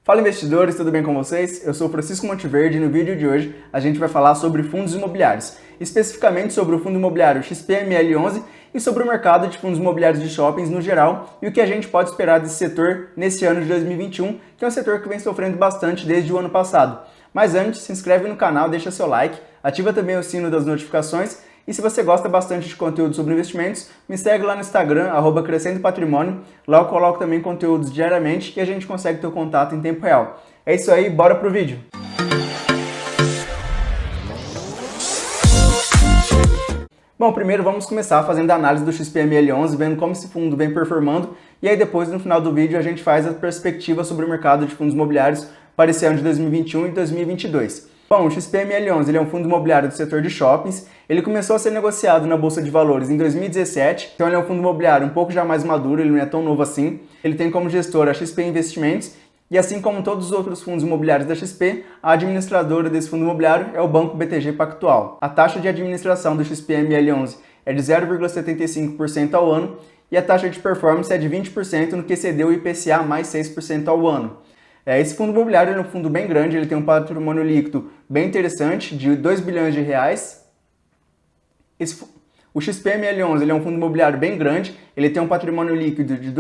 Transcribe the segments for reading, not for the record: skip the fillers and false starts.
Fala investidores, tudo bem com vocês? Eu sou Francisco Monteverde e no vídeo de hoje a gente vai falar sobre fundos imobiliários, especificamente sobre o fundo imobiliário XPML11 e sobre o mercado de fundos imobiliários de shoppings no geral e o que a gente pode esperar desse setor nesse ano de 2021, que é um setor que vem sofrendo bastante desde o ano passado. Mas antes, se inscreve no canal, deixa seu like, ativa também o sino das notificações e se você gosta bastante de conteúdo sobre investimentos, me segue lá no Instagram, @crescendopatrimônio. Lá eu coloco também conteúdos diariamente e a gente consegue ter o contato em tempo real. É isso aí, bora pro vídeo! Bom, primeiro vamos começar fazendo a análise do XPML11, vendo como esse fundo vem performando, e aí depois no final do vídeo a gente faz a perspectiva sobre o mercado de fundos imobiliários para esse ano de 2021 e 2022. Bom, o XPML11 ele é um fundo imobiliário do setor de shoppings. Ele começou a ser negociado na Bolsa de Valores em 2017, então ele é um fundo imobiliário um pouco já mais maduro, ele não é tão novo assim. Ele tem como gestor a XP Investimentos e assim como todos os outros fundos imobiliários da XP, a administradora desse fundo imobiliário é o Banco BTG Pactual. A taxa de administração do XPML11 é de 0,75% ao ano e a taxa de performance é de 20% no que excedeu o IPCA mais 6% ao ano. Esse fundo imobiliário é um fundo bem grande, ele tem um patrimônio líquido bem interessante, de 2 bilhões de reais. O XPML11 ele é um fundo imobiliário bem grande, ele tem um patrimônio líquido de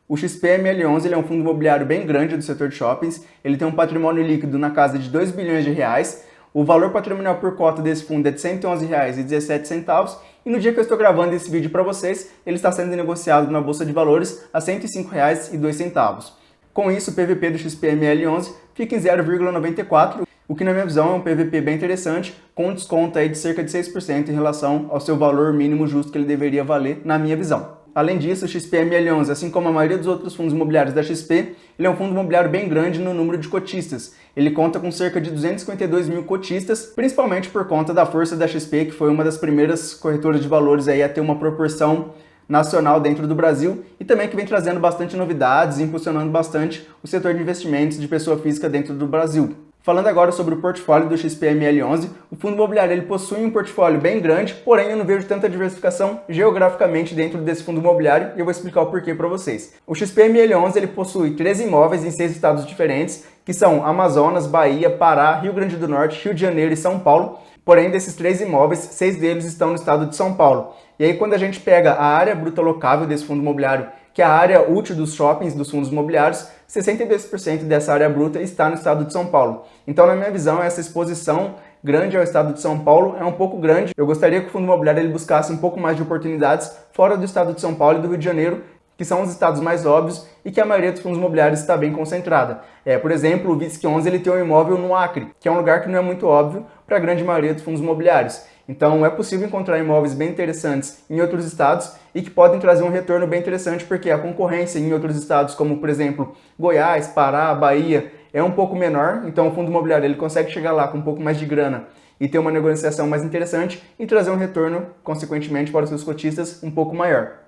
O XPML11 ele é um fundo imobiliário bem grande do setor de shoppings, ele tem um patrimônio líquido na casa de 2 bilhões de reais. O valor patrimonial por cota desse fundo é de R$ 111,17 e no dia que eu estou gravando esse vídeo para vocês, ele está sendo negociado na Bolsa de Valores a R$ 105,02. Com isso, o PVP do XPML11 fica em 0,94, o que na minha visão é um PVP bem interessante, com um desconto aí de cerca de 6% em relação ao seu valor mínimo justo que ele deveria valer, na minha visão. Além disso, o XPML11, assim como a maioria dos outros fundos imobiliários da XP, ele é um fundo imobiliário bem grande no número de cotistas. Ele conta com cerca de 252 mil cotistas, principalmente por conta da força da XP, que foi uma das primeiras corretoras de valores aí a ter uma proporção nacional dentro do Brasil e também que vem trazendo bastante novidades e impulsionando bastante o setor de investimentos de pessoa física dentro do Brasil. Falando agora sobre o portfólio do XPML11, o fundo imobiliário ele possui um portfólio bem grande, porém eu não vejo tanta diversificação geograficamente dentro desse fundo imobiliário e eu vou explicar o porquê para vocês. O XPML11 ele possui 13 imóveis em 6 estados diferentes, que são Amazonas, Bahia, Pará, Rio Grande do Norte, Rio de Janeiro e São Paulo. Porém, desses 3 imóveis, 6 deles estão no estado de São Paulo. E aí, quando a gente pega a área bruta locável desse fundo imobiliário, que é a área útil dos shoppings, dos fundos imobiliários, 62% dessa área bruta está no estado de São Paulo. Então, na minha visão, essa exposição grande ao estado de São Paulo é um pouco grande. Eu gostaria que o fundo imobiliário ele buscasse um pouco mais de oportunidades fora do estado de São Paulo e do Rio de Janeiro, que são os estados mais óbvios e que a maioria dos fundos imobiliários está bem concentrada. Por exemplo, o VISC11 ele tem um imóvel no Acre, que é um lugar que não é muito óbvio para a grande maioria dos fundos imobiliários. Então é possível encontrar imóveis bem interessantes em outros estados e que podem trazer um retorno bem interessante porque a concorrência em outros estados, como por exemplo Goiás, Pará, Bahia, é um pouco menor, então o fundo imobiliário ele consegue chegar lá com um pouco mais de grana e ter uma negociação mais interessante e trazer um retorno, consequentemente, para os seus cotistas um pouco maior.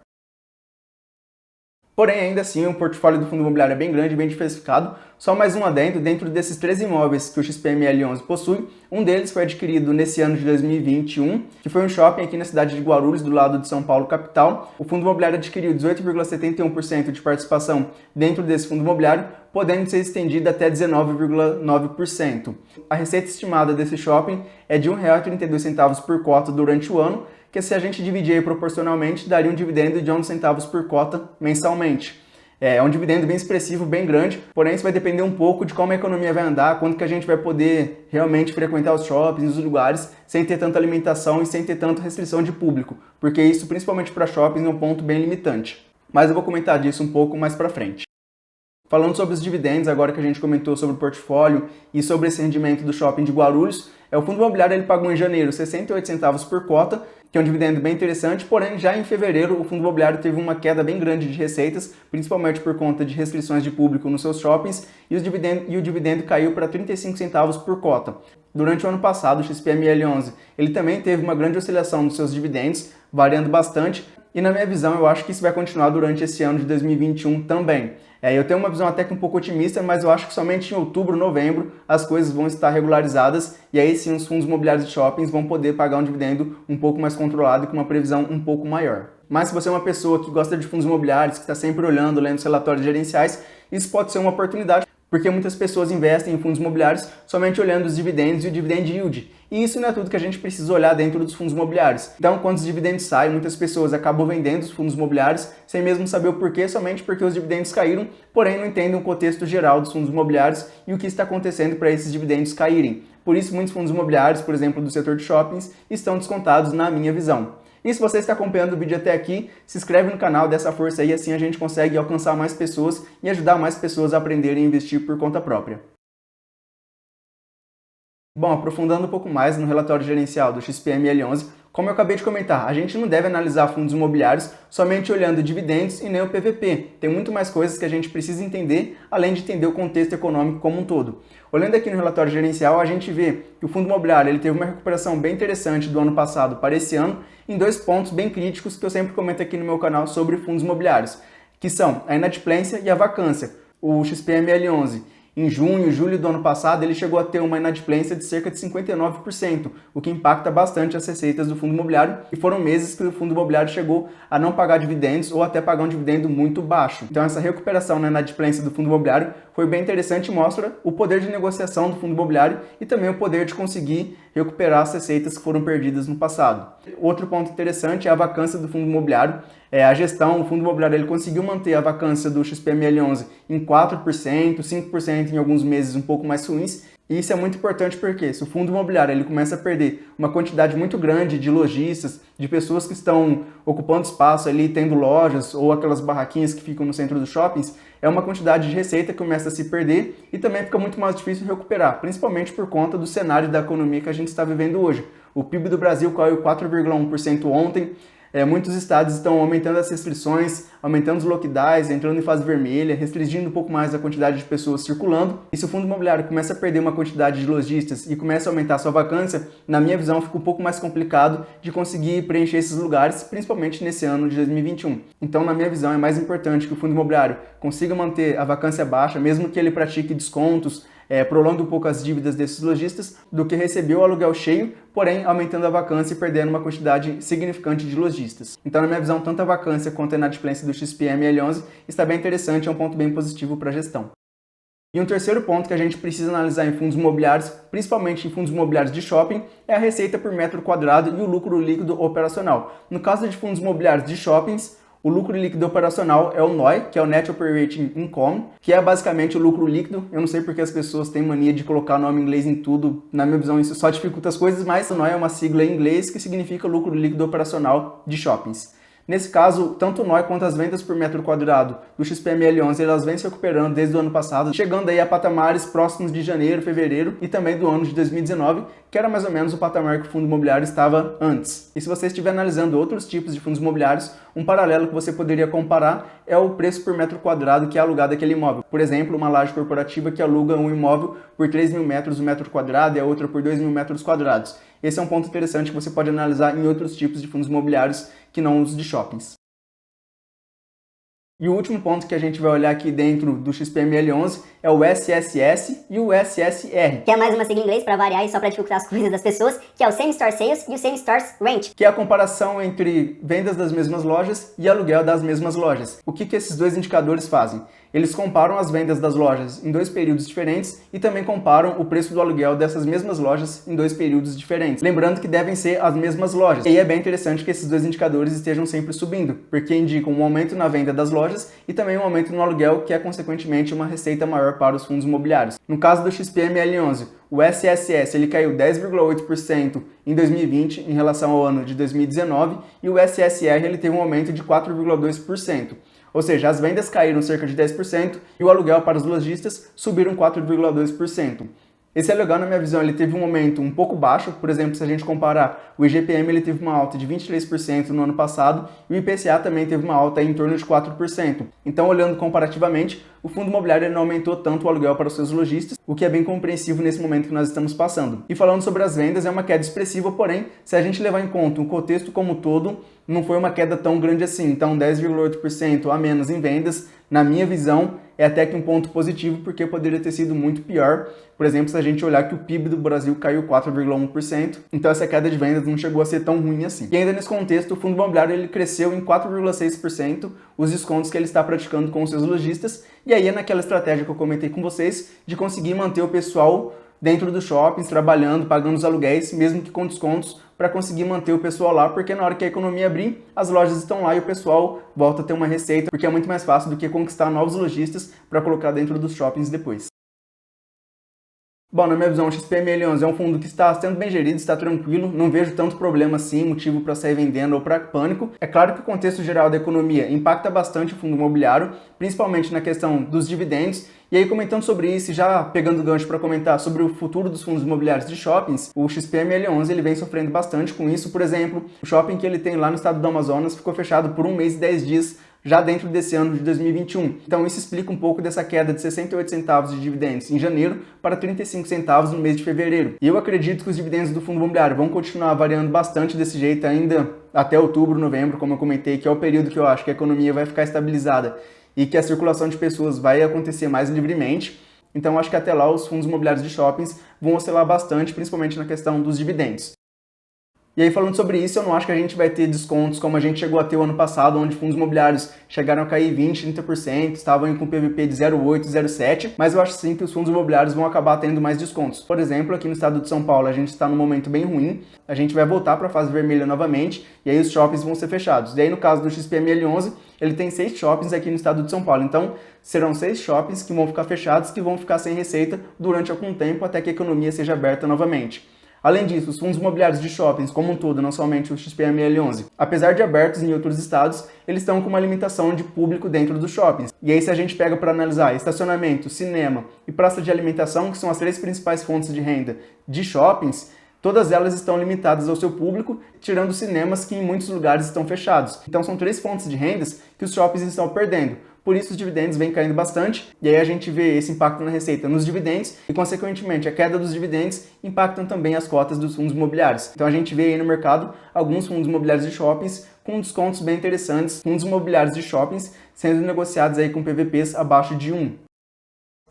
Porém, ainda assim, o portfólio do fundo imobiliário é bem grande, bem diversificado. Só mais um adendo, dentro desses 13 imóveis que o XPML11 possui, um deles foi adquirido nesse ano de 2021, que foi um shopping aqui na cidade de Guarulhos, do lado de São Paulo, capital. O fundo imobiliário adquiriu 18,71% de participação dentro desse fundo imobiliário, podendo ser estendida até 19,9%. A receita estimada desse shopping é de R$ 1,32 por cota durante o ano, que se a gente dividir proporcionalmente, daria um dividendo de 11 centavos por cota mensalmente. É um dividendo bem expressivo, bem grande, porém isso vai depender um pouco de como a economia vai andar, quando que a gente vai poder realmente frequentar os shoppings, os lugares, sem ter tanta alimentação e sem ter tanta restrição de público, porque isso, principalmente para shoppings, é um ponto bem limitante. Mas eu vou comentar disso um pouco mais para frente. Falando sobre os dividendos, agora que a gente comentou sobre o portfólio e sobre esse rendimento do shopping de Guarulhos, o fundo imobiliário ele pagou em janeiro 68 centavos por cota, que é um dividendo bem interessante, porém já em fevereiro o fundo imobiliário teve uma queda bem grande de receitas, principalmente por conta de restrições de público nos seus shoppings, e o dividendo caiu para 35 centavos por cota. Durante o ano passado, o XPML11 ele também teve uma grande oscilação nos seus dividendos, variando bastante, e na minha visão eu acho que isso vai continuar durante esse ano de 2021 também. Eu tenho uma visão até que um pouco otimista, mas eu acho que somente em outubro, novembro, as coisas vão estar regularizadas e aí sim os fundos imobiliários de shoppings vão poder pagar um dividendo um pouco mais controlado e com uma previsão um pouco maior. Mas se você é uma pessoa que gosta de fundos imobiliários, que está sempre olhando, lendo os relatórios gerenciais, isso pode ser uma oportunidade, porque muitas pessoas investem em fundos imobiliários somente olhando os dividendos e o dividend yield. E isso não é tudo que a gente precisa olhar dentro dos fundos imobiliários. Então, quando os dividendos saem, muitas pessoas acabam vendendo os fundos imobiliários sem mesmo saber o porquê, somente porque os dividendos caíram, porém não entendem o contexto geral dos fundos imobiliários e o que está acontecendo para esses dividendos caírem. Por isso, muitos fundos imobiliários, por exemplo, do setor de shoppings, estão descontados na minha visão. E se você está acompanhando o vídeo até aqui, se inscreve no canal, dá essa força aí, assim a gente consegue alcançar mais pessoas e ajudar mais pessoas a aprenderem a investir por conta própria. Bom, aprofundando um pouco mais no relatório gerencial do XPML11, como eu acabei de comentar, a gente não deve analisar fundos imobiliários somente olhando dividendos e nem o PVP. Tem muito mais coisas que a gente precisa entender, além de entender o contexto econômico como um todo. Olhando aqui no relatório gerencial, a gente vê que o fundo imobiliário ele teve uma recuperação bem interessante do ano passado para esse ano, em dois pontos bem críticos que eu sempre comento aqui no meu canal sobre fundos imobiliários, que são a inadimplência e a vacância. O XPML11, em junho e julho do ano passado, ele chegou a ter uma inadimplência de cerca de 59%, o que impacta bastante as receitas do fundo imobiliário, e foram meses que o fundo imobiliário chegou a não pagar dividendos ou até pagar um dividendo muito baixo. Então essa recuperação na inadimplência do fundo imobiliário foi bem interessante e mostra o poder de negociação do fundo imobiliário e também o poder de conseguir recuperar as receitas que foram perdidas no passado. Outro ponto interessante é a vacância do fundo imobiliário. A gestão, o fundo imobiliário, ele conseguiu manter a vacância do XPML11 em 4%, 5% em alguns meses um pouco mais ruins. E isso é muito importante porque se o fundo imobiliário ele começa a perder uma quantidade muito grande de lojistas, de pessoas que estão ocupando espaço ali, tendo lojas ou aquelas barraquinhas que ficam no centro dos shoppings, é uma quantidade de receita que começa a se perder e também fica muito mais difícil recuperar, principalmente por conta do cenário da economia que a gente está vivendo hoje. O PIB do Brasil caiu 4,1% ontem. Muitos estados estão aumentando as restrições, aumentando os lockdowns, entrando em fase vermelha, restringindo um pouco mais a quantidade de pessoas circulando. E se o fundo imobiliário começa a perder uma quantidade de lojistas e começa a aumentar a sua vacância, na minha visão fica um pouco mais complicado de conseguir preencher esses lugares, principalmente nesse ano de 2021. Então, na minha visão, é mais importante que o fundo imobiliário consiga manter a vacância baixa, mesmo que ele pratique descontos, prolongue um pouco as dívidas desses lojistas, do que receber o aluguel cheio, porém aumentando a vacância e perdendo uma quantidade significante de lojistas. Então, na minha visão, tanto a vacância quanto a inadimplência do XPML11 está bem interessante, é um ponto bem positivo para a gestão. E um terceiro ponto que a gente precisa analisar em fundos imobiliários, principalmente em fundos imobiliários de shopping, é a receita por metro quadrado e o lucro líquido operacional. No caso de fundos imobiliários de shoppings, o lucro líquido operacional é o NOI, que é o Net Operating Income, que é basicamente o lucro líquido. Eu não sei porque as pessoas têm mania de colocar nome em inglês em tudo. Na minha visão, isso só dificulta as coisas, mas o NOI é uma sigla em inglês que significa lucro líquido operacional de shoppings. Nesse caso, tanto o NOI quanto as vendas por metro quadrado do XPML11, elas vêm se recuperando desde o ano passado, chegando aí a patamares próximos de janeiro, fevereiro e também do ano de 2019, que era mais ou menos o patamar que o fundo imobiliário estava antes. E se você estiver analisando outros tipos de fundos imobiliários, um paralelo que você poderia comparar é o preço por metro quadrado que é alugado aquele imóvel. Por exemplo, uma laje corporativa que aluga um imóvel por 3 mil metros o metro quadrado e a outra por 2 mil metros quadrados. Esse é um ponto interessante que você pode analisar em outros tipos de fundos imobiliários que não os de shoppings. E o último ponto que a gente vai olhar aqui dentro do XPML11 é o SSS e o SSR. Que é mais uma sigla em inglês para variar e só para dificultar as coisas das pessoas, que é o Same Store Sales e o Same Store Rent. Que é a comparação entre vendas das mesmas lojas e aluguel das mesmas lojas. O que esses dois indicadores fazem? Eles comparam as vendas das lojas em dois períodos diferentes e também comparam o preço do aluguel dessas mesmas lojas em dois períodos diferentes. Lembrando que devem ser as mesmas lojas. E é bem interessante que esses dois indicadores estejam sempre subindo, porque indicam um aumento na venda das lojas e também um aumento no aluguel, que é consequentemente uma receita maior para os fundos imobiliários. No caso do XPML11, o SSS ele caiu 10,8% em 2020 em relação ao ano de 2019 e o SSR ele teve um aumento de 4,2%. Ou seja, as vendas caíram cerca de 10% e o aluguel para os lojistas subiram 4,2%. Esse aluguel, na minha visão, ele teve um aumento um pouco baixo. Por exemplo, se a gente comparar, o IGPM ele teve uma alta de 23% no ano passado e o IPCA também teve uma alta em torno de 4%. Então, olhando comparativamente, o fundo imobiliário não aumentou tanto o aluguel para os seus lojistas, o que é bem compreensível nesse momento que nós estamos passando. E falando sobre as vendas, é uma queda expressiva, porém, se a gente levar em conta o contexto como um todo, não foi uma queda tão grande assim. Então, 10,8% a menos em vendas na minha visão, é até que um ponto positivo, porque poderia ter sido muito pior. Por exemplo, se a gente olhar que o PIB do Brasil caiu 4,1%, então essa queda de vendas não chegou a ser tão ruim assim. E ainda nesse contexto, o fundo imobiliário ele cresceu em 4,6% os descontos que ele está praticando com os seus lojistas, e aí é naquela estratégia que eu comentei com vocês, de conseguir manter o pessoal dentro dos shoppings, trabalhando, pagando os aluguéis, mesmo que com descontos, para conseguir manter o pessoal lá, porque na hora que a economia abrir, as lojas estão lá e o pessoal volta a ter uma receita, porque é muito mais fácil do que conquistar novos lojistas para colocar dentro dos shoppings depois. Bom, na minha visão, o XPML11 é um fundo que está sendo bem gerido, está tranquilo, não vejo tanto problema assim, motivo para sair vendendo ou para pânico. É claro que o contexto geral da economia impacta bastante o fundo imobiliário, principalmente na questão dos dividendos. E aí, comentando sobre isso, e já pegando o gancho para comentar sobre o futuro dos fundos imobiliários de shoppings, o XPML11 ele vem sofrendo bastante com isso. Por exemplo, o shopping que ele tem lá no estado do Amazonas ficou fechado por 1 mês e 10 dias, já dentro desse ano de 2021. Então isso explica um pouco dessa queda de 68 centavos de dividendos em janeiro para 35 centavos no mês de fevereiro. E eu acredito que os dividendos do fundo imobiliário vão continuar variando bastante desse jeito ainda até outubro, novembro, como eu comentei, que é o período que eu acho que a economia vai ficar estabilizada e que a circulação de pessoas vai acontecer mais livremente. Então acho que até lá os fundos imobiliários de shoppings vão oscilar bastante, principalmente na questão dos dividendos. E aí, falando sobre isso, eu não acho que a gente vai ter descontos como a gente chegou a ter o ano passado, onde fundos imobiliários chegaram a cair 20%, 30%, estavam com PVP de 0,8%, 0,7%, mas eu acho sim que os fundos imobiliários vão acabar tendo mais descontos. Por exemplo, aqui no estado de São Paulo, a gente está num momento bem ruim, a gente vai voltar para a fase vermelha novamente, e aí os shoppings vão ser fechados. E aí, no caso do XPML11, ele tem 6 shoppings aqui no estado de São Paulo, então serão 6 shoppings que vão ficar fechados, que vão ficar sem receita durante algum tempo, até que a economia seja aberta novamente. Além disso, os fundos imobiliários de shoppings como um todo, não somente o XPML11, apesar de abertos em outros estados, eles estão com uma limitação de público dentro dos shoppings. E aí se a gente pega para analisar estacionamento, cinema e praça de alimentação, que são as 3 principais fontes de renda de shoppings, todas elas estão limitadas ao seu público, tirando os cinemas que em muitos lugares estão fechados. Então são 3 fontes de rendas que os shoppings estão perdendo. Por isso os dividendos vêm caindo bastante, e aí a gente vê esse impacto na receita nos dividendos, e consequentemente a queda dos dividendos impactam também as cotas dos fundos imobiliários. Então a gente vê aí no mercado alguns fundos imobiliários de shoppings com descontos bem interessantes, fundos imobiliários de shoppings sendo negociados aí com PVPs abaixo de 1.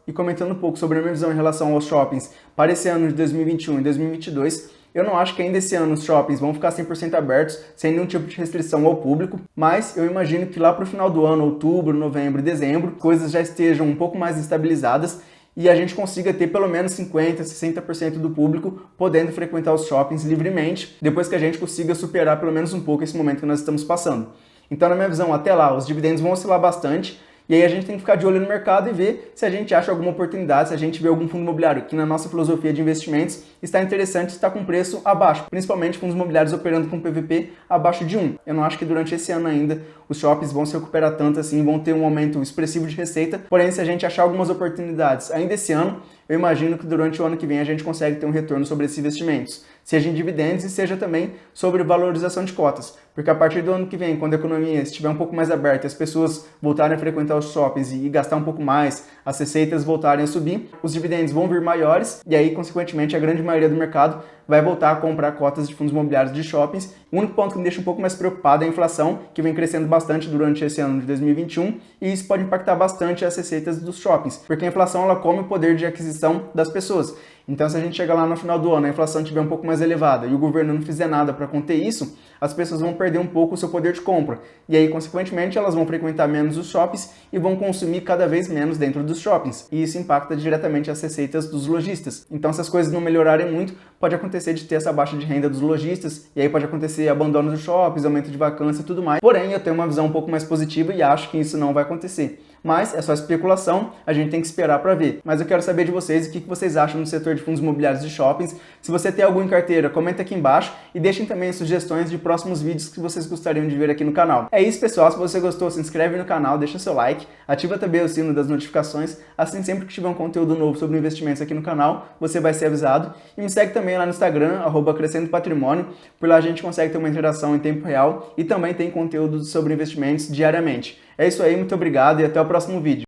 E comentando um pouco sobre a minha visão em relação aos shoppings para esse ano de 2021 e 2022, eu não acho que ainda esse ano os shoppings vão ficar 100% abertos, sem nenhum tipo de restrição ao público, mas eu imagino que lá para o final do ano, outubro, novembro e dezembro, coisas já estejam um pouco mais estabilizadas e a gente consiga ter pelo menos 50%, 60% do público podendo frequentar os shoppings livremente, depois que a gente consiga superar pelo menos um pouco esse momento que nós estamos passando. Então, na minha visão, até lá, os dividendos vão oscilar bastante, e aí a gente tem que ficar de olho no mercado e ver se a gente acha alguma oportunidade, se a gente vê algum fundo imobiliário que na nossa filosofia de investimentos está interessante, está com preço abaixo, principalmente fundos imobiliários operando com PVP abaixo de 1. Eu não acho que durante esse ano ainda os shoppings vão se recuperar tanto assim, vão ter um aumento expressivo de receita, porém se a gente achar algumas oportunidades ainda esse ano, eu imagino que durante o ano que vem a gente consegue ter um retorno sobre esses investimentos, seja em dividendos e seja também sobre valorização de cotas, porque a partir do ano que vem, quando a economia estiver um pouco mais aberta e as pessoas voltarem a frequentar os shoppings e gastar um pouco mais, as receitas voltarem a subir, os dividendos vão vir maiores e aí, consequentemente, a grande maioria do mercado vai voltar a comprar cotas de fundos imobiliários de shoppings. O único ponto que me deixa um pouco mais preocupado é a inflação, que vem crescendo bastante durante esse ano de 2021, e isso pode impactar bastante as receitas dos shoppings, porque a inflação ela come o poder de aquisição das pessoas. Então, se a gente chegar lá no final do ano, a inflação estiver um pouco mais elevada e o governo não fizer nada para conter isso, as pessoas vão perder um pouco o seu poder de compra. E aí, consequentemente, elas vão frequentar menos os shoppings e vão consumir cada vez menos dentro dos shoppings. E isso impacta diretamente as receitas dos lojistas. Então, se as coisas não melhorarem muito, pode acontecer de ter essa baixa de renda dos lojistas, e aí pode acontecer abandono dos shoppings, aumento de vacância e tudo mais. Porém, eu tenho uma visão um pouco mais positiva e acho que isso não vai acontecer. Mas é só especulação, a gente tem que esperar para ver. Mas eu quero saber de vocês o que vocês acham do setor de fundos imobiliários de shoppings. Se você tem algum em carteira, comenta aqui embaixo e deixem também sugestões de próximos vídeos que vocês gostariam de ver aqui no canal. É isso, pessoal. Se você gostou, se inscreve no canal, deixa seu like, ativa também o sino das notificações, assim sempre que tiver um conteúdo novo sobre investimentos aqui no canal, você vai ser avisado. E me segue também lá no Instagram, @crescendopatrimônio, por lá a gente consegue ter uma interação em tempo real e também tem conteúdo sobre investimentos diariamente. É isso aí, muito obrigado e até o próximo vídeo.